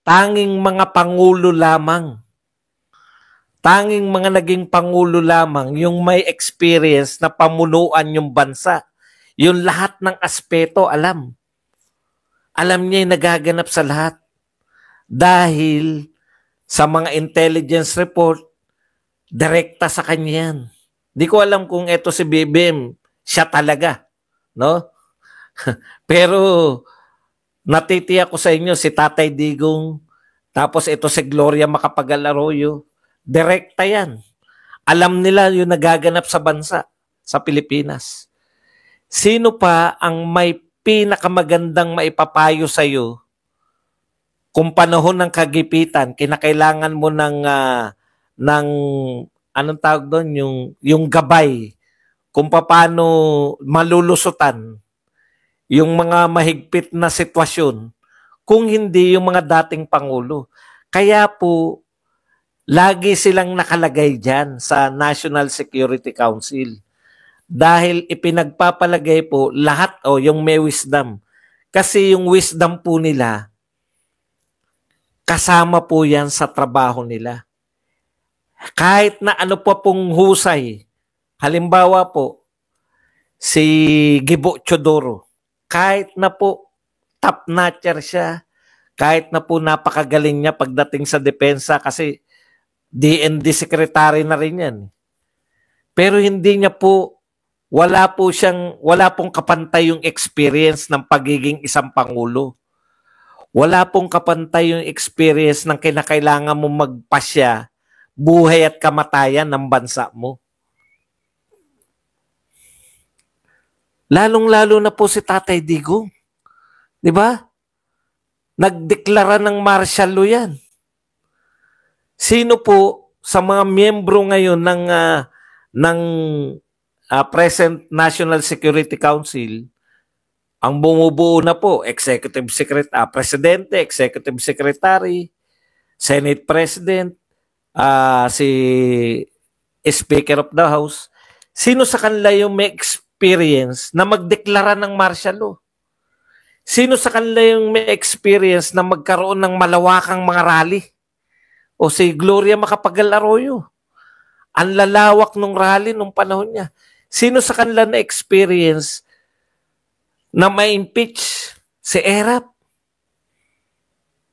tanging mga pangulo lamang. Tanging mga naging pangulo lamang yung may experience na pamunuan yung bansa. Yung lahat ng aspeto, alam. Alam niya yung nagaganap sa lahat. Dahil sa mga intelligence report, direkta sa kanya yan. Di ko alam kung ito si BBM, siya talaga. No? Pero natitiyak ko sa inyo si Tatay Digong, tapos ito si Gloria Macapagal-Arroyo, direkta yan. Alam nila yung nagaganap sa bansa, sa Pilipinas. Sino pa ang may pinakamagandang maipapayo sa iyo kung panahon ng kagipitan, kinakailangan mo ng anong tawag doon, yung gabay, kung paano malulusutan yung mga mahigpit na sitwasyon, kung hindi yung mga dating pangulo. Kaya po, lagi silang nakalagay dyan sa National Security Council. Dahil ipinagpapalagay po lahat yung may wisdom. Kasi yung wisdom po nila, kasama po yan sa trabaho nila. Kahit na ano pa pong husay, halimbawa po, si Gibo Chodoro, kahit na po top-notcher siya, kahit na po napakagaling niya pagdating sa depensa kasi DND secretary na rin yan. Pero hindi niya po, wala pong kapantay yung experience ng pagiging isang pangulo. Wala pong kapantay yung experience ng kinakailangan mo magpasya, buhay at kamatayan ng bansa mo. Lalong-lalo na po si Tatay Digong. Di ba? Nagdeklara ng martial law yan. Sino po sa mga miyembro ngayon ng present National Security Council ang bumubuo na po? Executive Secretary, Presidente, Executive Secretary, Senate President, si Speaker of the House. Sino sa kanila yung may experience na magdeklara ng martial law? Sino sa kanila yung may experience na magkaroon ng malawakang mga rally? O si Gloria Macapagal-Arroyo. Ang lalawak ng rally nung panahon niya. Sino sa kanila na experience na ma-impeach? Si Erap.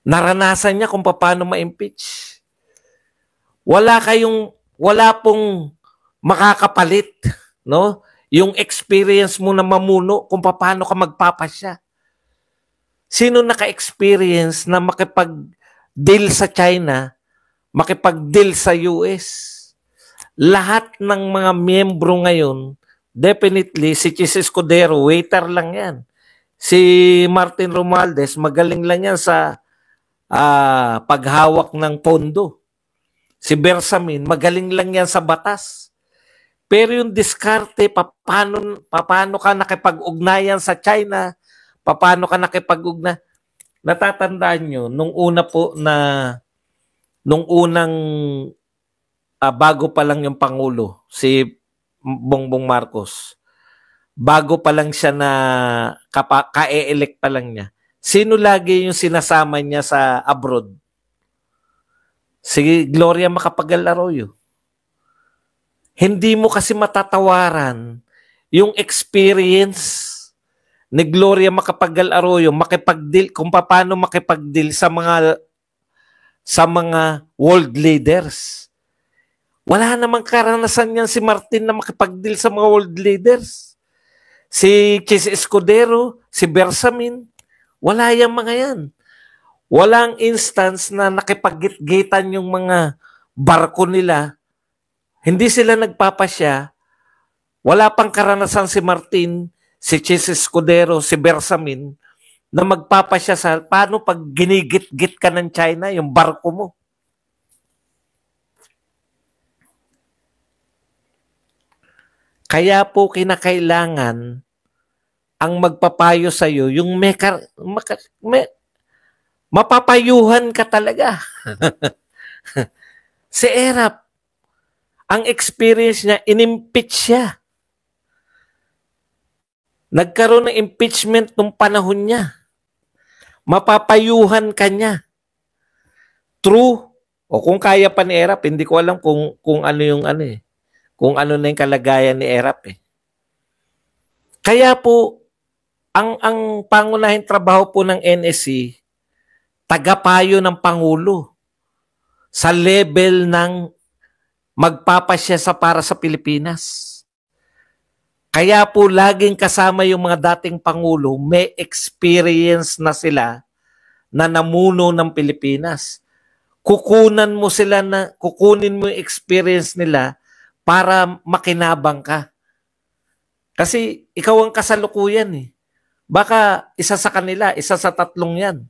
Naranasan niya kung paano ma-impeach. Wala pong makakapalit, no? Yung experience mo na mamuno kung paano ka magpapasya. Sino naka-experience na makipag-deal sa China, makipag-deal sa US? Lahat ng mga miyembro ngayon, definitely, si Chis Escudero, waiter lang yan. Si Martin Romualdez, magaling lang yan sa paghawak ng pondo. Si Bersamin, magaling lang yan sa batas. Pero yung diskarte, paano ka nakipag-ugnayan sa China, paano ka nakipag-ugnayan. Natatandaan nyo, nung unang bago pa lang yung Pangulo, si Bongbong Marcos, bago pa lang siya na ka-elect pa lang niya, sino lagi yung sinasama niya sa abroad? Si Gloria Macapagal-Arroyo. Hindi mo kasi matatawaran yung experience ni Gloria Macapagal-Arroyo makipag-deal, kung paano makipag-deal sa mga world leaders. Wala namang karanasan yan si Martin na makipag-deal sa mga world leaders. Si Chis Escudero, si Bersamin, wala yung mga yan. Walang instance na nakipag-gitgitan yung mga barko nila. Hindi sila nagpapasya. Wala pang karanasan si Martin, si Chis Escudero, si Bersamin na magpapasya sa paano pag ginigit-git ka ng China, yung barko mo. Kaya po kinakailangan ang magpapayo sa iyo, yung mapapayuhan ka talaga. Si Erap, ang experience niya, inimpeach siya. Nagkaroon ng impeachment nung panahon niya. Mapapayuhan ka niya. true, o kung kaya pa ni Erap, hindi ko alam kung ano yung ano eh, kung ano na yung kalagayan ni Erap eh. Kaya po, ang pangunahing trabaho po ng NSC, tagapayo ng Pangulo sa level ng magpapasya sa para sa Pilipinas. Kaya po laging kasama yung mga dating Pangulo, may experience na sila na namuno ng Pilipinas. Kukunin mo yung experience nila para makinabang ka. Kasi ikaw ang kasalukuyan eh. Baka isa sa kanila, isa sa tatlong yan,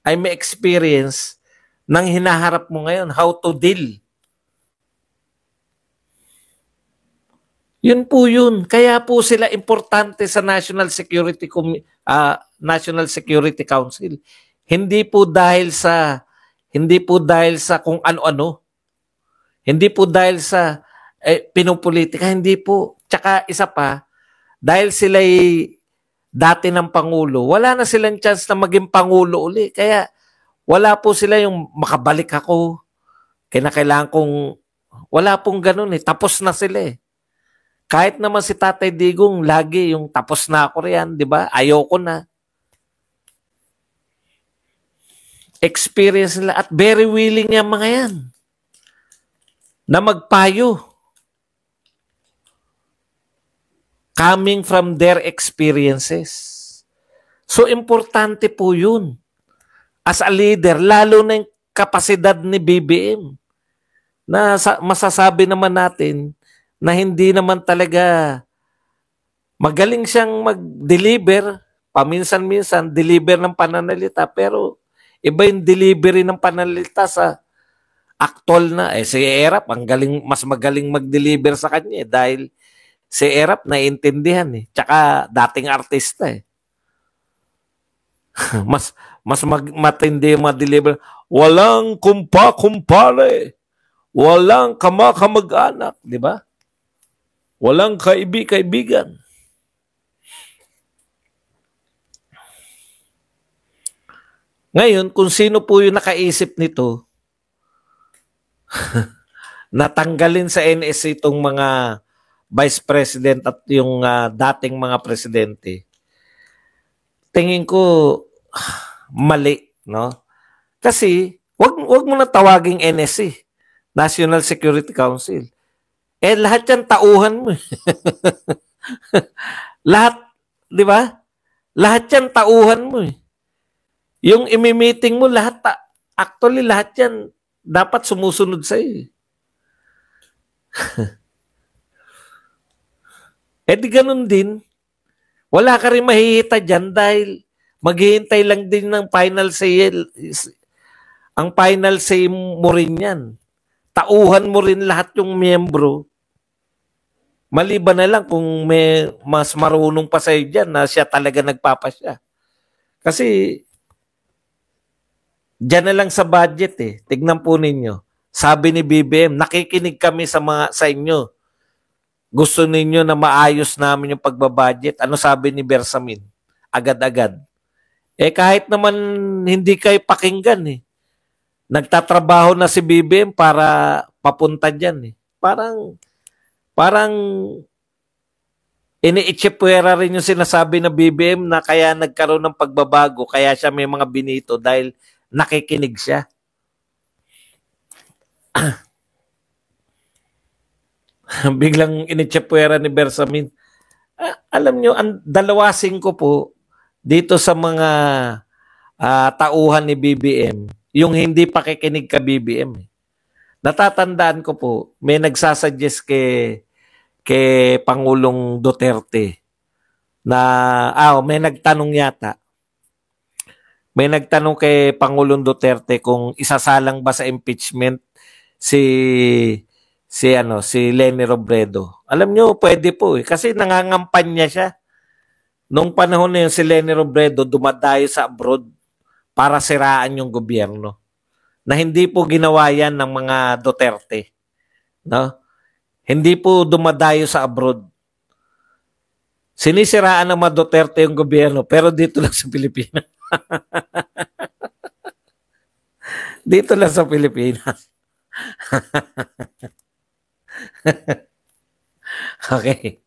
ay may experience ng hinaharap mo ngayon, how to deal. Yun po yun. Kaya po sila importante sa National Security Council. Hindi po dahil sa kung ano-ano. Hindi po dahil sa pinupolitika, hindi po. Tsaka isa pa, dahil sila'y dati ng Pangulo, wala na silang chance na maging Pangulo uli. Kaya wala po sila yung makabalik ako. Kinakailangan kong, wala pong ganun eh. Tapos na sila eh. Kahit naman si Tatay Digong, lagi yung tapos na ako riyan, di ba? Ayoko na. Experience nila at very willing yung mga yan na magpayo. Coming from their experiences. So, importante po yun. As a leader, lalo na yung kapasidad ni BBM na masasabi naman natin na hindi naman talaga magaling siyang mag-deliver, paminsan-minsan, deliver ng pananalita, pero iba yung delivery ng pananalita sa actual na. Si Erap, mas magaling mag-deliver sa kanya dahil si Erap naiintindihan eh. Tsaka dating artista eh. mas matindi yung ma-deliver. Walang kumpa-kumpare. Walang kama-kamag-anak. Di ba? Walang kaibigan. Ngayon, kung sino po yung nakaisip nito, natanggalin sa NSC itong mga vice president at yung dating mga presidente, tingin ko mali, no? Kasi wag mo na tawaging NSC, National Security Council. Lahat yan tauhan mo. Lahat, di ba? Lahat yan tauhan mo. Yung imi-meeting mo, actually lahat yan dapat sumusunod sa'yo. Di ganun din. Wala ka rin mahihita dyan dahil maghihintay lang din ng final say. Ang final say mo rin yan. Tauhan mo rin lahat yung miyembro. Maliban na lang kung may mas marunong pa sa'yo dyan na siya talaga nagpapasya. Kasi dyan na lang sa budget eh. Tignan po ninyo. Sabi ni BBM, nakikinig kami sa inyo. Gusto ninyo na maayos namin yung pagbabudget. Ano sabi ni Bersamin? Agad-agad. Kahit naman hindi kayo pakinggan eh. Nagtatrabaho na si BBM para papunta dyan eh. Parang ini-itsipwera rin yung sinasabi na BBM na kaya nagkaroon ng pagbabago, kaya siya may mga binito dahil nakikinig siya. Biglang initsipwera ni Bersamin. Alam nyo, ang dalawasing ko po dito sa mga tauhan ni BBM, yung hindi pakikinig ka BBM. Natatandaan ko po, may nagsasuggest kay Pangulong Duterte na, may nagtanong yata. May nagtanong kay Pangulong Duterte kung isasalang ba sa impeachment si Leni Robredo. Alam nyo, pwede po eh. Kasi nangangampanya siya. Nung panahon na yun, si Leni Robredo dumadayo sa abroad para siraan yung gobyerno. Na hindi po ginawa yan ng mga Duterte. No? Hindi po dumadayo sa abroad. Sinisiraan ng mga Duterte yung gobyerno, pero dito lang sa Pilipinas. Dito lang sa Pilipinas. Okay.